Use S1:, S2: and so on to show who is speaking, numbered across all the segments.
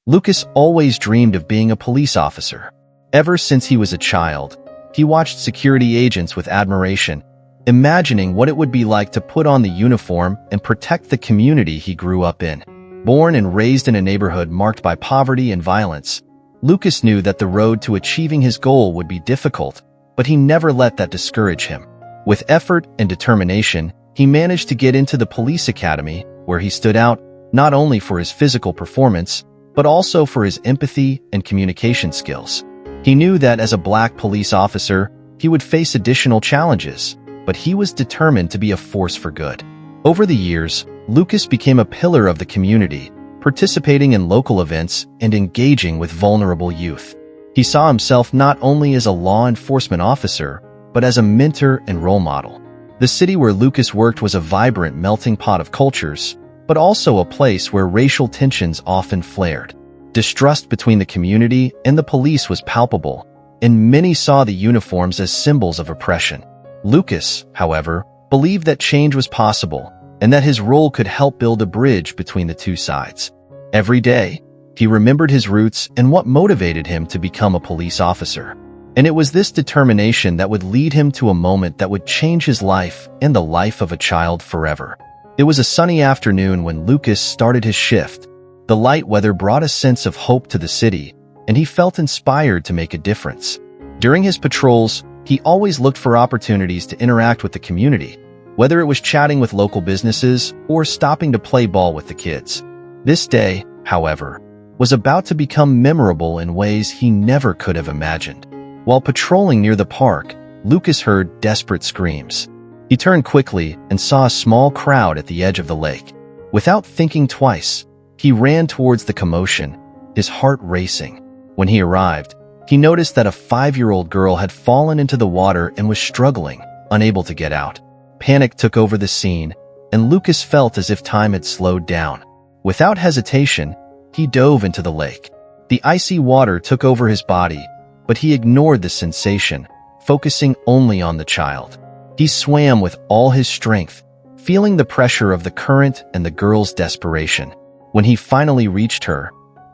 S1: Lucas always dreamed of being a police officer. Ever since he was a child, he watched security agents with admiration, imagining what it would be like to put on the uniform and protect the community he grew up in. Born and raised in a neighborhood marked by poverty and violence, Lucas knew that the road to achieving his goal would be difficult, but he never let that discourage him. With effort and determination, he managed to get into the police academy, where he stood out not only for his physical performance, but also for his empathy and communication skills. He knew that as a black police officer, he would face additional challenges, but he was determined to be a force for good. Over the years, Lucas became a pillar of the community, participating in local events and engaging with vulnerable youth. He saw himself not only as a law enforcement officer, but as a mentor and role model. The city where Lucas worked was a vibrant melting pot of cultures, but also a place where racial tensions often flared. Distrust between the community and the police was palpable, and many saw the uniforms as symbols of oppression. Lucas, however, believed that change was possible and that his role could help build a bridge between the two sides. Every day, he remembered his roots and what motivated him to become a police officer. And it was this determination that would lead him to a moment that would change his life and the life of a child forever. It was a sunny afternoon when Lucas started his shift. The light weather brought a sense of hope to the city, and he felt inspired to make a difference. During his patrols, he always looked for opportunities to interact with the community, whether it was chatting with local businesses or stopping to play ball with the kids. This day, however, was about to become memorable in ways he never could have imagined. While patrolling near the park, Lucas heard desperate screams. He turned quickly and saw a small crowd at the edge of the lake. Without thinking twice, he ran towards the commotion, his heart racing. When he arrived, he noticed that a 5-year-old girl had fallen into the water and was struggling, unable to get out. Panic took over the scene, and Lucas felt as if time had slowed down. Without hesitation, he dove into the lake. The icy water took over his body, but he ignored the sensation, focusing only on the child. He swam with all his strength, feeling the pressure of the current and the girl's desperation. When he finally reached her,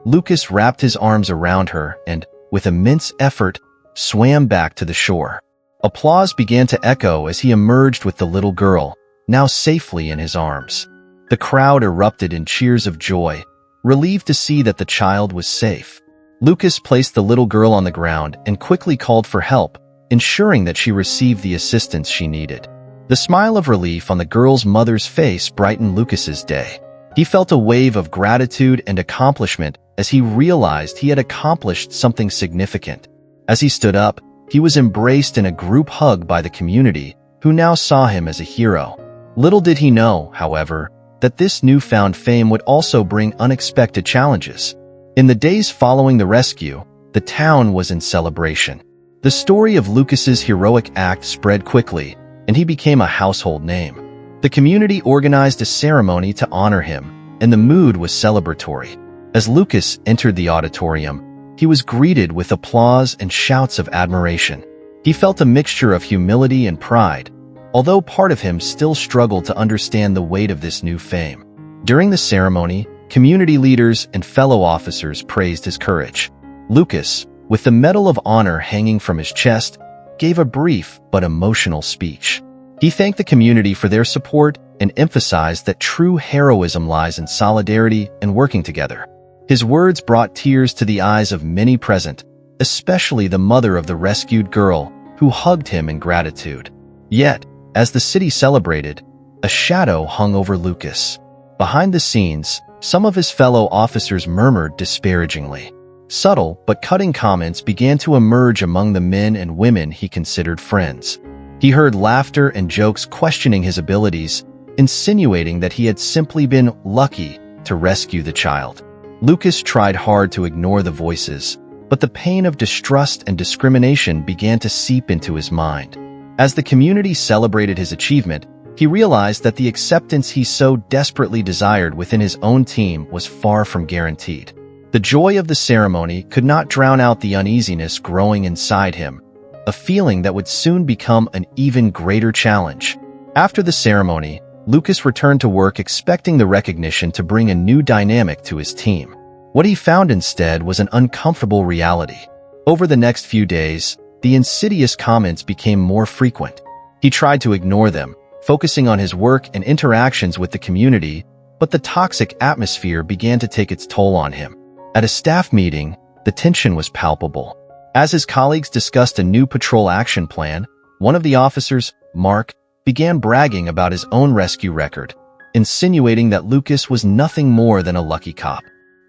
S1: Lucas wrapped his arms around her and, with immense effort, swam back to the shore. Applause began to echo as he emerged with the little girl, now safely in his arms. The crowd erupted in cheers of joy, relieved to see that the child was safe. Lucas placed the little girl on the ground and quickly called for help, ensuring that she received the assistance she needed. The smile of relief on the girl's mother's face brightened Lucas's day. He felt a wave of gratitude and accomplishment as he realized he had accomplished something significant. As he stood up, he was embraced in a group hug by the community, who now saw him as a hero. Little did he know, however, that this newfound fame would also bring unexpected challenges. In the days following the rescue, the town was in celebration. The story of Lucas's heroic act spread quickly, and he became a household name. The community organized a ceremony to honor him, and the mood was celebratory. As Lucas entered the auditorium, he was greeted with applause and shouts of admiration. He felt a mixture of humility and pride, although part of him still struggled to understand the weight of this new fame. During the ceremony, community leaders and fellow officers praised his courage. Lucas, with the Medal of Honor hanging from his chest, gave a brief but emotional speech. He thanked the community for their support and emphasized that true heroism lies in solidarity and working together. His words brought tears to the eyes of many present, especially the mother of the rescued girl, who hugged him in gratitude. Yet, as the city celebrated, a shadow hung over Lucas. Behind the scenes, some of his fellow officers murmured disparagingly. Subtle but cutting comments began to emerge among the men and women he considered friends. He heard laughter and jokes questioning his abilities, insinuating that he had simply been lucky to rescue the child. Lucas tried hard to ignore the voices, but the pain of distrust and discrimination began to seep into his mind. As the community celebrated his achievement, he realized that the acceptance he so desperately desired within his own team was far from guaranteed. The joy of the ceremony could not drown out the uneasiness growing inside him, a feeling that would soon become an even greater challenge. After the ceremony, Lucas returned to work expecting the recognition to bring a new dynamic to his team. What he found instead was an uncomfortable reality. Over the next few days, the insidious comments became more frequent. He tried to ignore them, focusing on his work and interactions with the community, but the toxic atmosphere began to take its toll on him. At a staff meeting, the tension was palpable. As his colleagues discussed a new patrol action plan, one of the officers, Mark, began bragging about his own rescue record, insinuating that Lucas was nothing more than a lucky cop.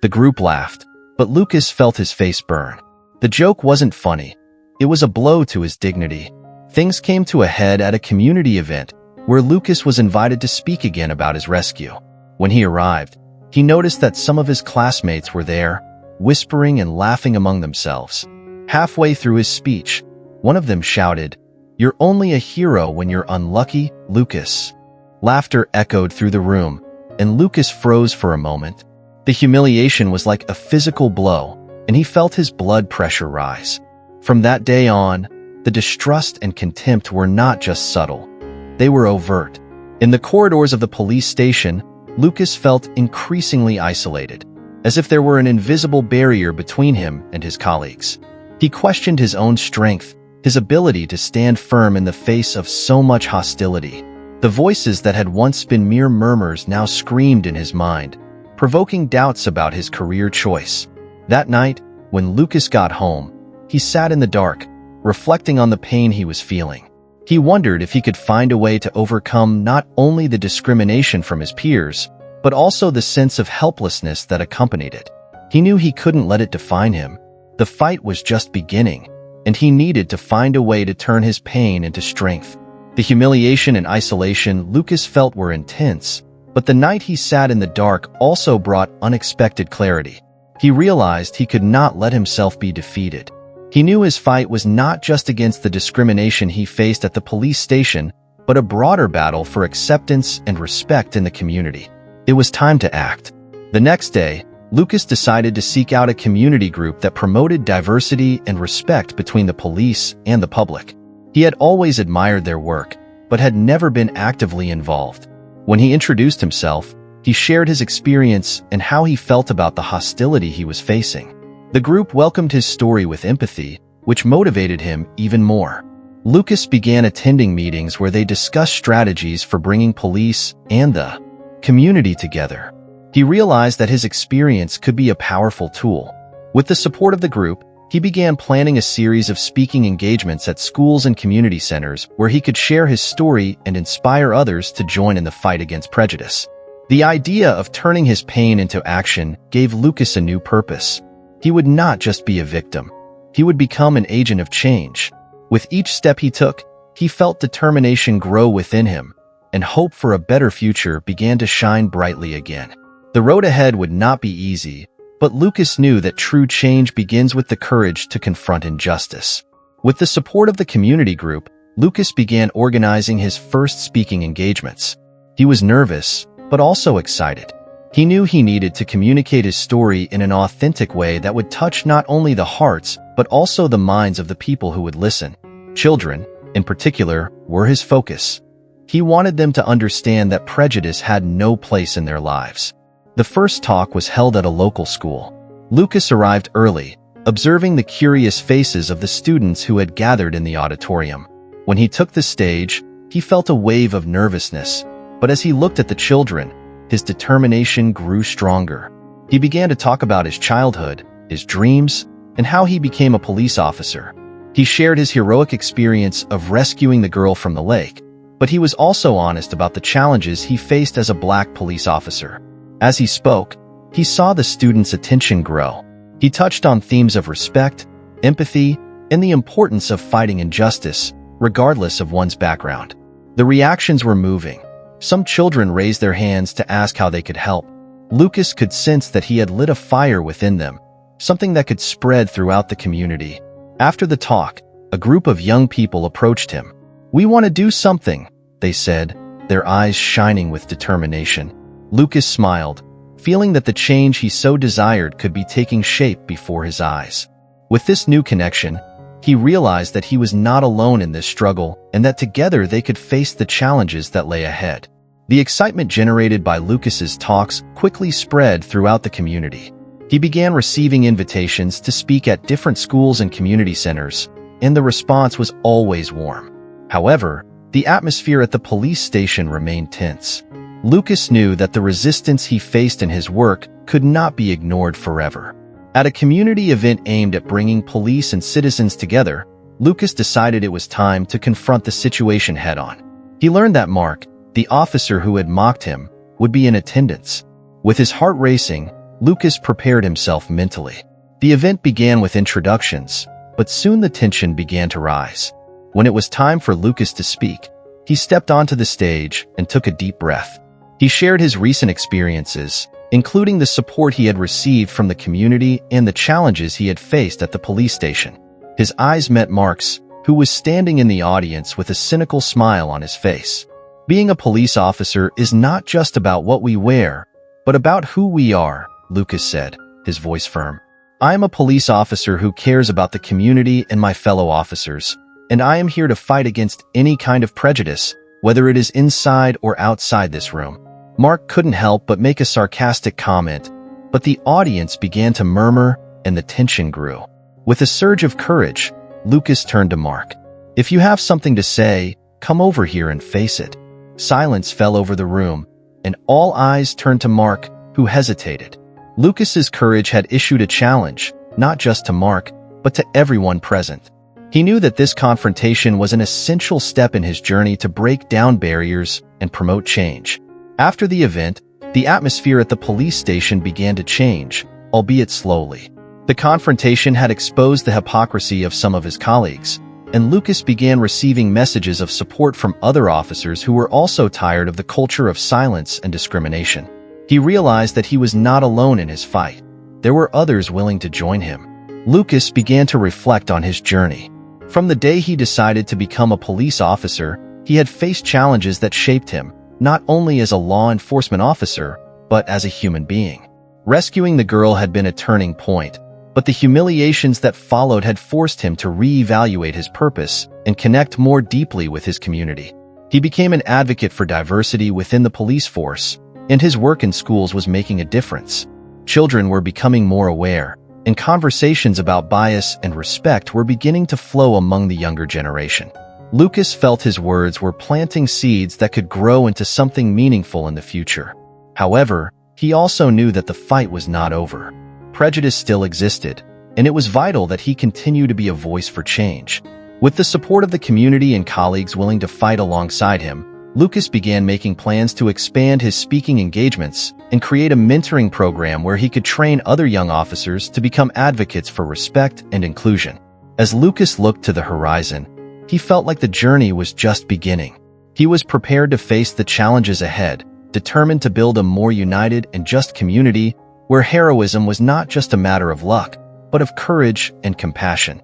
S1: The group laughed, but Lucas felt his face burn. The joke wasn't funny. It was a blow to his dignity. Things came to a head at a community event where Lucas was invited to speak again about his rescue. When he arrived, he noticed that some of his classmates were there, whispering and laughing among themselves. Halfway through his speech, one of them shouted, "You're only a hero when you're unlucky, Lucas." Laughter echoed through the room, and Lucas froze for a moment. The humiliation was like a physical blow, and he felt his blood pressure rise. From that day on, the distrust and contempt were not just subtle. They were overt. In the corridors of the police station, Lucas felt increasingly isolated, as if there were an invisible barrier between him and his colleagues. He questioned his own strength, his ability to stand firm in the face of so much hostility. The voices that had once been mere murmurs now screamed in his mind, provoking doubts about his career choice. That night, when Lucas got home, he sat in the dark, reflecting on the pain he was feeling. He wondered if he could find a way to overcome not only the discrimination from his peers, but also the sense of helplessness that accompanied it. He knew he couldn't let it define him. The fight was just beginning, and he needed to find a way to turn his pain into strength. The humiliation and isolation Lucas felt were intense, but the night he sat in the dark also brought unexpected clarity. He realized he could not let himself be defeated. He knew his fight was not just against the discrimination he faced at the police station, but a broader battle for acceptance and respect in the community. It was time to act. The next day, Lucas decided to seek out a community group that promoted diversity and respect between the police and the public. He had always admired their work, but had never been actively involved. When he introduced himself, he shared his experience and how he felt about the hostility he was facing. The group welcomed his story with empathy, which motivated him even more. Lucas began attending meetings where they discussed strategies for bringing police and the community together. He realized that his experience could be a powerful tool. With the support of the group, he began planning a series of speaking engagements at schools and community centers where he could share his story and inspire others to join in the fight against prejudice. The idea of turning his pain into action gave Lucas a new purpose. He would not just be a victim. He would become an agent of change. With each step he took, he felt determination grow within him, and hope for a better future began to shine brightly again. The road ahead would not be easy, but Lucas knew that true change begins with the courage to confront injustice. With the support of the community group, Lucas began organizing his first speaking engagements. He was nervous, but also excited. He knew he needed to communicate his story in an authentic way that would touch not only the hearts, but also the minds of the people who would listen. Children, in particular, were his focus. He wanted them to understand that prejudice had no place in their lives. The first talk was held at a local school. Lucas arrived early, observing the curious faces of the students who had gathered in the auditorium. When he took the stage, he felt a wave of nervousness, but as he looked at the children, his determination grew stronger. He began to talk about his childhood, his dreams, and how he became a police officer. He shared his heroic experience of rescuing the girl from the lake, but he was also honest about the challenges he faced as a black police officer. As he spoke, he saw the students' attention grow. He touched on themes of respect, empathy, and the importance of fighting injustice, regardless of one's background. The reactions were moving. Some children raised their hands to ask how they could help. Lucas could sense that he had lit a fire within them, something that could spread throughout the community. After the talk, a group of young people approached him. "We want to do something," they said, their eyes shining with determination. Lucas smiled, feeling that the change he so desired could be taking shape before his eyes. With this new connection, he realized that he was not alone in this struggle and that together they could face the challenges that lay ahead. The excitement generated by Lucas's talks quickly spread throughout the community. He began receiving invitations to speak at different schools and community centers, and the response was always warm. However, the atmosphere at the police station remained tense. Lucas knew that the resistance he faced in his work could not be ignored forever. At a community event aimed at bringing police and citizens together, Lucas decided it was time to confront the situation head-on. He learned that Mark, the officer who had mocked him, would be in attendance. With his heart racing, Lucas prepared himself mentally. The event began with introductions, but soon the tension began to rise. When it was time for Lucas to speak, he stepped onto the stage and took a deep breath. He shared his recent experiences, including the support he had received from the community and the challenges he had faced at the police station. His eyes met Mark's, who was standing in the audience with a cynical smile on his face. Being a police officer is not just about what we wear, but about who we are, Lucas said, his voice firm. I am a police officer who cares about the community and my fellow officers, and I am here to fight against any kind of prejudice, whether it is inside or outside this room. Mark couldn't help but make a sarcastic comment, but the audience began to murmur and the tension grew. With a surge of courage, Lucas turned to Mark. If you have something to say, come over here and face it. Silence fell over the room, and all eyes turned to Mark, who hesitated. Lucas's courage had issued a challenge, not just to Mark, but to everyone present. He knew that this confrontation was an essential step in his journey to break down barriers and promote change. After the event, the atmosphere at the police station began to change, albeit slowly. The confrontation had exposed the hypocrisy of some of his colleagues, and Lucas began receiving messages of support from other officers who were also tired of the culture of silence and discrimination. He realized that he was not alone in his fight. There were others willing to join him. Lucas began to reflect on his journey. From the day he decided to become a police officer, he had faced challenges that shaped him, not only as a law enforcement officer, but as a human being. Rescuing the girl had been a turning point, but the humiliations that followed had forced him to reevaluate his purpose and connect more deeply with his community. He became an advocate for diversity within the police force, and his work in schools was making a difference. Children were becoming more aware, and conversations about bias and respect were beginning to flow among the younger generation. Lucas felt his words were planting seeds that could grow into something meaningful in the future. However, he also knew that the fight was not over. Prejudice still existed, and it was vital that he continue to be a voice for change. With the support of the community and colleagues willing to fight alongside him, Lucas began making plans to expand his speaking engagements and create a mentoring program where he could train other young officers to become advocates for respect and inclusion. As Lucas looked to the horizon, he felt like the journey was just beginning. He was prepared to face the challenges ahead, determined to build a more united and just community where heroism was not just a matter of luck, but of courage and compassion.